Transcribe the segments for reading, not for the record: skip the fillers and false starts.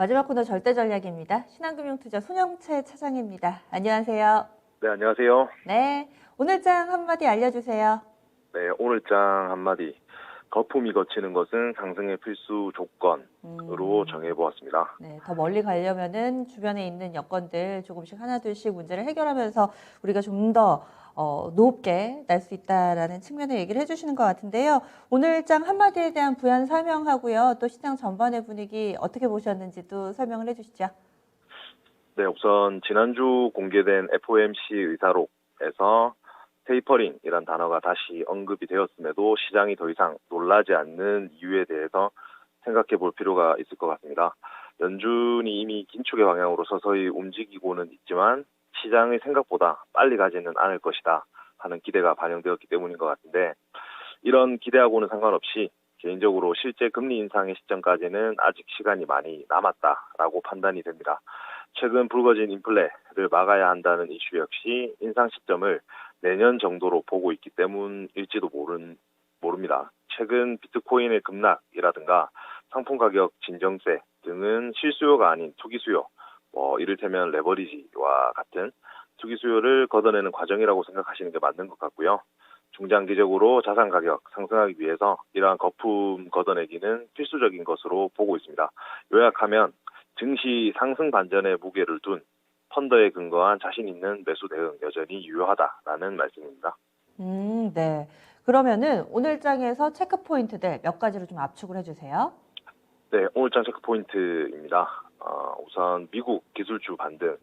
마지막 코너 절대 전략입니다. 신한금융투자 손영채 차장입니다. 안녕하세요. 네, 안녕하세요. 네, 오늘장 한마디 알려주세요. 네, 오늘장 한마디. 거품이 거치는 것은 상승의 필수 조건으로 정해보았습니다. 네, 더 멀리 가려면은 주변에 있는 여건들 조금씩 하나둘씩 문제를 해결하면서 우리가 좀 더 높게 날 수 있다라는 측면을 얘기를 해주시는 것 같은데요. 오늘장 한마디에 대한 부연 설명하고요. 또 시장 전반의 분위기 어떻게 보셨는지도 설명을 해주시죠. 네, 우선 지난주 공개된 FOMC 의사록에서 테이퍼링이란 단어가 다시 언급이 되었음에도 시장이 더 이상 놀라지 않는 이유에 대해서 생각해 볼 필요가 있을 것 같습니다. 연준이 이미 긴축의 방향으로 서서히 움직이고는 있지만 시장의 생각보다 빨리 가지는 않을 것이다 하는 기대가 반영되었기 때문인 것 같은데, 이런 기대하고는 상관없이 개인적으로 실제 금리 인상의 시점까지는 아직 시간이 많이 남았다라고 판단이 됩니다. 최근 불거진 인플레를 막아야 한다는 이슈 역시 인상 시점을 내년 정도로 보고 있기 때문일지도 모릅니다. 최근 비트코인의 급락이라든가 상품 가격 진정세 등은 실수요가 아닌 투기 수요, 이를테면 레버리지와 같은 투기 수요를 걷어내는 과정이라고 생각하시는 게 맞는 것 같고요. 중장기적으로 자산 가격 상승하기 위해서 이러한 거품 걷어내기는 필수적인 것으로 보고 있습니다. 요약하면 증시 상승 반전에 무게를 둔 펀더에 근거한 자신 있는 매수 대응 여전히 유효하다라는 말씀입니다. 네. 그러면은 오늘장에서 체크 포인트들 몇 가지로 좀 압축을 해주세요. 네, 오늘장 체크 포인트입니다. 우선 미국 기술주 반등,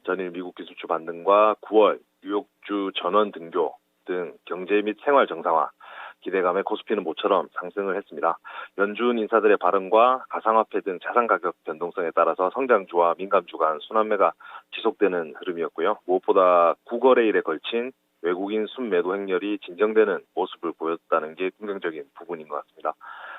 전일 미국 기술주 반등과 9월 뉴욕주 전원 등교 등 경제 및 생활 정상화 기대감에 코스피는 모처럼 상승을 했습니다. 연준 인사들의 발언과 가상화폐 등 자산 가격 변동성에 따라서 성장주와 민감주 간 순환매가 지속되는 흐름이었고요. 무엇보다 9거래일에 걸친 외국인 순매도 행렬이 진정되는 모습을 보였다는 게 긍정적인 부분인 것 같습니다.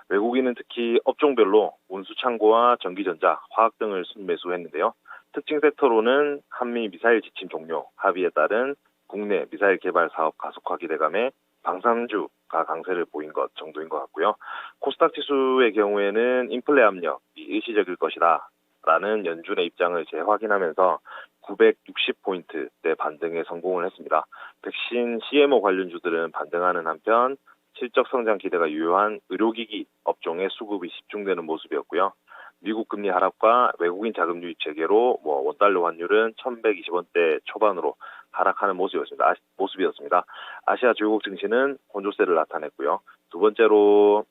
외국인은 특히 업종별로 운수창고와 전기전자, 화학 등을 순매수했는데요. 특징 섹터로는 한미 미사일 지침 종료 합의에 따른 국내 미사일 개발 사업 가속화 기대감에 방산주가 강세를 보인 것 정도인 것 같고요. 코스닥 지수의 경우에는 인플레 압력이 일시적일 것이다 라는 연준의 입장을 재확인하면서 960포인트대 반등에 성공을 했습니다. 백신 CMO 관련주들은 반등하는 한편 실적 성장 기대가 유효한 의료기기 업종의 수급이 집중되는 모습이었고요. 미국 금리 하락과 외국인 자금 유입 재개로 원달러 환율은 1,120원대 초반으로 하락하는 모습이었습니다. 아시아 주요국 증시는 혼조세를 나타냈고요. 두 번째로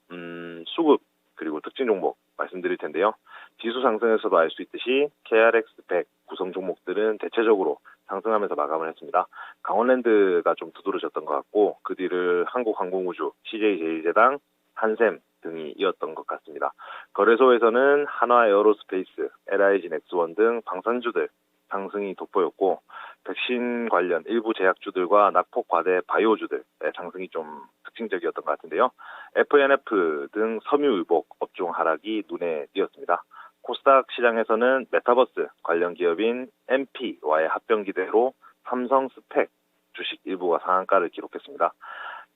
수급 그리고 특징 종목 말씀드릴 텐데요. 지수 상승에서도 알 수 있듯이 KRX 100 구성 종목들은 대체적으로 상승하면서 마감을 했습니다. 강원랜드가 좀 두드러졌던 것 같고, 그 뒤를 한국항공우주, CJ제일제당, 한샘 등이 이었던 것 같습니다. 거래소에서는 한화에어로스페이스, LIG 넥스원 등 방산주들 상승이 돋보였고, 백신 관련 일부 제약주들과 낙폭 과대 바이오주들의 상승이 좀 특징적이었던 것 같은데요. FNF 등 섬유의복 업종 하락이 눈에 띄었습니다. 코스닥 시장에서는 메타버스 관련 기업인 MP와의 합병 기대로 삼성 스펙 주식 일부가 상한가를 기록했습니다.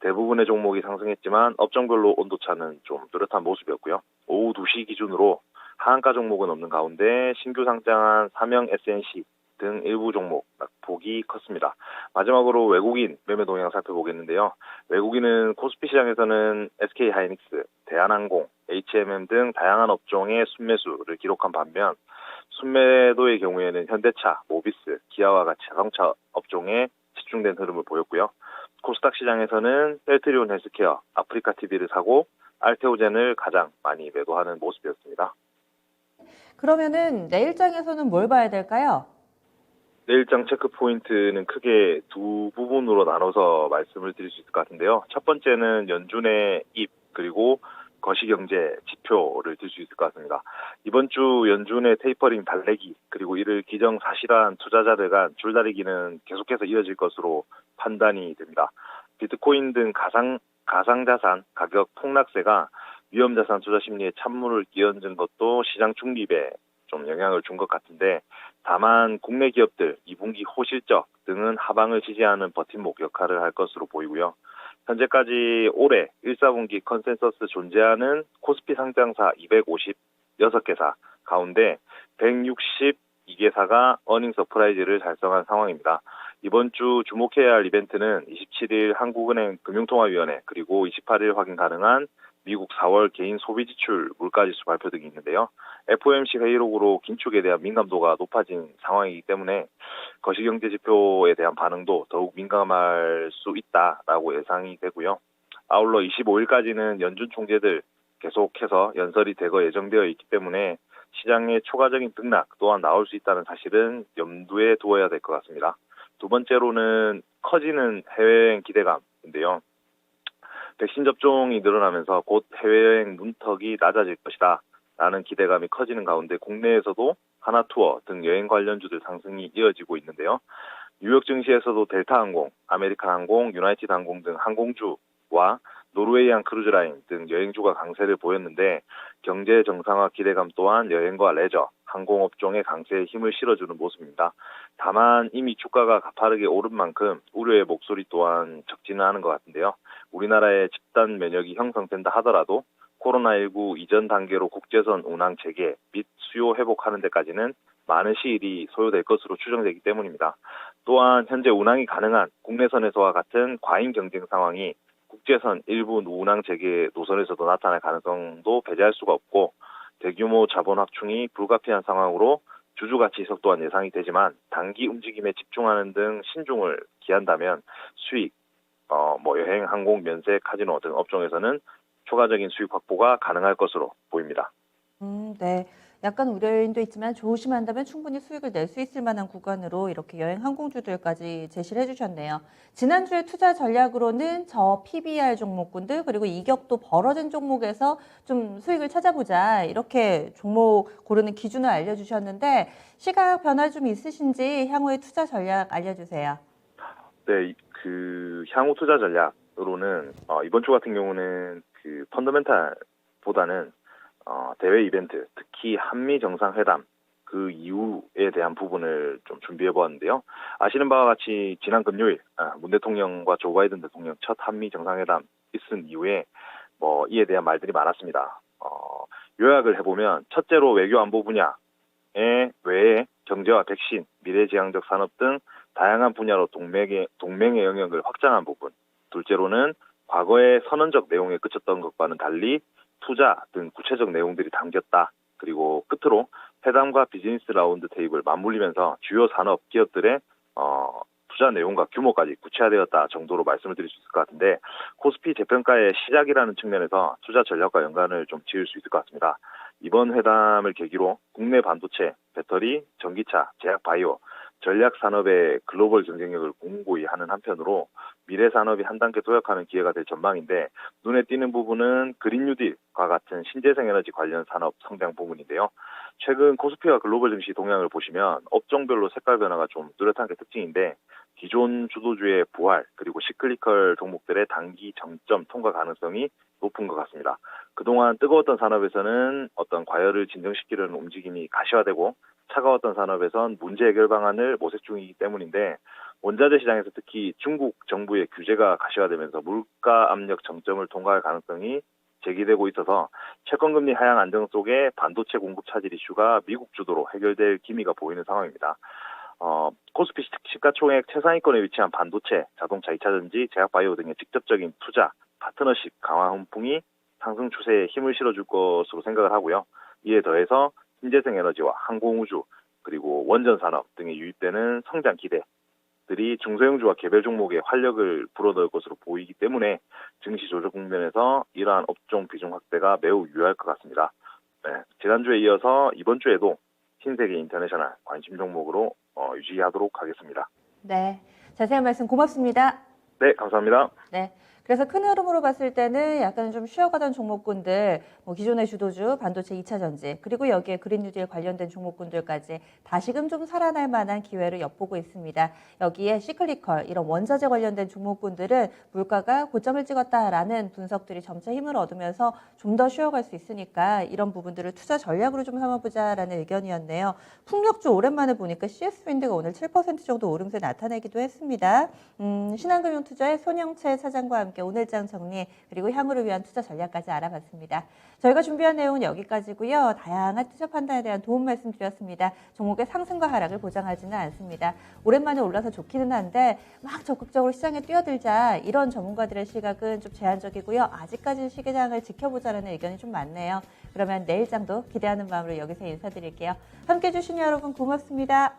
대부분의 종목이 상승했지만 업종별로 온도차는 좀 뚜렷한 모습이었고요. 오후 2시 기준으로 하한가 종목은 없는 가운데 신규 상장한 삼형 SNC 등 일부 종목 낙폭이 컸습니다. 마지막으로 외국인 매매 동향 살펴보겠는데요. 외국인은 코스피 시장에서는 SK하이닉스, 대한항공, HMM 등 다양한 업종의 순매수를 기록한 반면 순매도의 경우에는 현대차, 모비스, 기아와 같이 자동차 업종에 집중된 흐름을 보였고요. 코스닥 시장에서는 셀트리온 헬스케어, 아프리카TV를 사고 알테오젠을 가장 많이 매도하는 모습이었습니다. 그러면은 내일장에서는 뭘 봐야 될까요? 내일장 체크 포인트는 크게 두 부분으로 나눠서 말씀을 드릴 수 있을 것 같은데요. 첫 번째는 연준의 입 그리고 거시경제 지표를 들 수 있을 것 같습니다. 이번 주 연준의 테이퍼링 달래기 그리고 이를 기정사실한 투자자들 간 줄다리기는 계속해서 이어질 것으로 판단이 됩니다. 비트코인 등 가상자산 가격 폭락세가 위험자산 투자 심리에 찬물을 끼얹은 것도 시장 중립에 좀 영향을 준 것 같은데, 다만 국내 기업들 2분기 호실적 등은 하방을 지지하는 버팀목 역할을 할 것으로 보이고요. 현재까지 올해 1, 4분기 컨센서스 존재하는 코스피 상장사 250 156개사 가운데 162개사가 어닝 서프라이즈를 달성한 상황입니다. 이번 주 주목해야 할 이벤트는 27일 한국은행 금융통화위원회 그리고 28일 확인 가능한 미국 4월 개인 소비지출 물가지수 발표 등이 있는데요. FOMC 회의록으로 긴축에 대한 민감도가 높아진 상황이기 때문에 거시경제지표에 대한 반응도 더욱 민감할 수 있다라고 예상이 되고요. 아울러 25일까지는 연준 총재들 계속해서 연설이 대거 예정되어 있기 때문에 시장의 초과적인 등락 또한 나올 수 있다는 사실은 염두에 두어야 될 것 같습니다. 두 번째로는 커지는 해외여행 기대감인데요. 백신 접종이 늘어나면서 곧 해외여행 문턱이 낮아질 것이다 라는 기대감이 커지는 가운데 국내에서도 하나투어 등 여행 관련주들 상승이 이어지고 있는데요. 뉴욕 증시에서도 델타항공, 아메리칸항공, 유나이티드항공 등 항공주와 노르웨이항 크루즈라인 등 여행주가 강세를 보였는데 경제 정상화 기대감 또한 여행과 레저, 항공업종의 강세에 힘을 실어주는 모습입니다. 다만 이미 주가가 가파르게 오른 만큼 우려의 목소리 또한 적지는 않은 것 같은데요. 우리나라의 집단 면역이 형성된다 하더라도 코로나19 이전 단계로 국제선 운항 재개 및 수요 회복하는 데까지는 많은 시일이 소요될 것으로 추정되기 때문입니다. 또한 현재 운항이 가능한 국내선에서와 같은 과잉 경쟁 상황이 국제선 일부 운항 재개 노선에서도 나타날 가능성도 배제할 수가 없고 대규모 자본 확충이 불가피한 상황으로 주주가치 희석 또한 예상이 되지만 단기 움직임에 집중하는 등 신중을 기한다면 수익, 여행, 항공, 면세, 카지노 등 업종에서는 추가적인 수익 확보가 가능할 것으로 보입니다. 네. 약간 우려인도 있지만 조심한다면 충분히 수익을 낼 수 있을 만한 구간으로 이렇게 여행 항공주들까지 제시를 해주셨네요. 지난주에 투자 전략으로는 저 PBR 종목군들 그리고 이격도 벌어진 종목에서 좀 수익을 찾아보자 이렇게 종목 고르는 기준을 알려주셨는데 시각 변화 좀 있으신지 향후의 투자 전략 알려주세요. 네, 향후 투자 전략으로는 이번 주 같은 경우는 펀더멘탈보다는 대외 이벤트, 특히 한미 정상회담 그 이후에 대한 부분을 좀 준비해 보았는데요. 아시는 바와 같이 지난 금요일 문 대통령과 조 바이든 대통령 첫 한미 정상회담 있은 이후에 이에 대한 말들이 많았습니다. 요약을 해보면 첫째로 외교 안보 분야에 외에 경제와 백신, 미래지향적 산업 등 다양한 분야로 동맹의 영역을 확장한 부분. 둘째로는 과거의 선언적 내용에 그쳤던 것과는 달리 투자 등 구체적 내용들이 담겼다. 그리고 끝으로 회담과 비즈니스 라운드 테이블 맞물리면서 주요 산업 기업들의 투자 내용과 규모까지 구체화되었다 정도로 말씀을 드릴 수 있을 것 같은데 코스피 재평가의 시작이라는 측면에서 투자 전략과 연관을 좀 지을 수 있을 것 같습니다. 이번 회담을 계기로 국내 반도체, 배터리, 전기차, 제약 바이오, 전략 산업의 글로벌 경쟁력을 공고히 하는 한편으로 미래 산업이 한 단계 도약하는 기회가 될 전망인데 눈에 띄는 부분은 그린 뉴딜과 같은 신재생 에너지 관련 산업 성장 부분인데요. 최근 코스피와 글로벌 증시 동향을 보시면 업종별로 색깔 변화가 좀 뚜렷한 게 특징인데 기존 주도주의 부활 그리고 시클리컬 종목들의 단기 정점 통과 가능성이 높은 것 같습니다. 그동안 뜨거웠던 산업에서는 어떤 과열을 진정시키려는 움직임이 가시화되고 차가웠던 산업에선 문제 해결 방안을 모색 중이기 때문인데 원자재 시장에서 특히 중국 정부의 규제가 가시화되면서 물가 압력 정점을 통과할 가능성이 제기되고 있어서 채권금리 하향 안정 속에 반도체 공급 차질 이슈가 미국 주도로 해결될 기미가 보이는 상황입니다. 코스피 시가총액 최상위권에 위치한 반도체, 자동차, 2차전지, 제약바이오 등의 직접적인 투자, 파트너십 강화 훈풍이 상승 추세에 힘을 실어줄 것으로 생각을 하고요. 이에 더해서 신재생 에너지와 항공우주 그리고 원전 산업 등에 유입되는 성장 기대들이 중소형주와 개별 종목에 활력을 불어넣을 것으로 보이기 때문에 증시 조정 국면에서 이러한 업종 비중 확대가 매우 유효할 것 같습니다. 네, 지난주에 이어서 이번 주에도 신세계 인터내셔널 관심 종목으로 유지하도록 하겠습니다. 네. 자세한 말씀 고맙습니다. 네, 감사합니다. 네. 그래서 큰 흐름으로 봤을 때는 약간 좀 쉬어가던 종목군들, 기존의 주도주, 반도체 2차 전지, 그리고 여기에 그린 뉴딜 관련된 종목군들까지 다시금 좀 살아날 만한 기회를 엿보고 있습니다. 여기에 시클리컬, 이런 원자재 관련된 종목군들은 물가가 고점을 찍었다라는 분석들이 점차 힘을 얻으면서 좀 더 쉬어갈 수 있으니까 이런 부분들을 투자 전략으로 좀 삼아보자라는 의견이었네요. 풍력주 오랜만에 보니까 CS윈드가 오늘 7% 정도 오름세 나타내기도 했습니다. 신한금융투자의 손영채 차장과 함께 함께 오늘장 정리 그리고 향후를 위한 투자 전략까지 알아봤습니다. 저희가 준비한 내용은 여기까지고요. 다양한 투자 판단에 대한 도움 말씀드렸습니다. 종목의 상승과 하락을 보장하지는 않습니다. 오랜만에 올라서 좋기는 한데 막 적극적으로 시장에 뛰어들자 이런 전문가들의 시각은 좀 제한적이고요. 아직까지 시장을 지켜보자라는 의견이 좀 많네요. 그러면 내일장도 기대하는 마음으로 여기서 인사드릴게요. 함께해 주신 여러분 고맙습니다.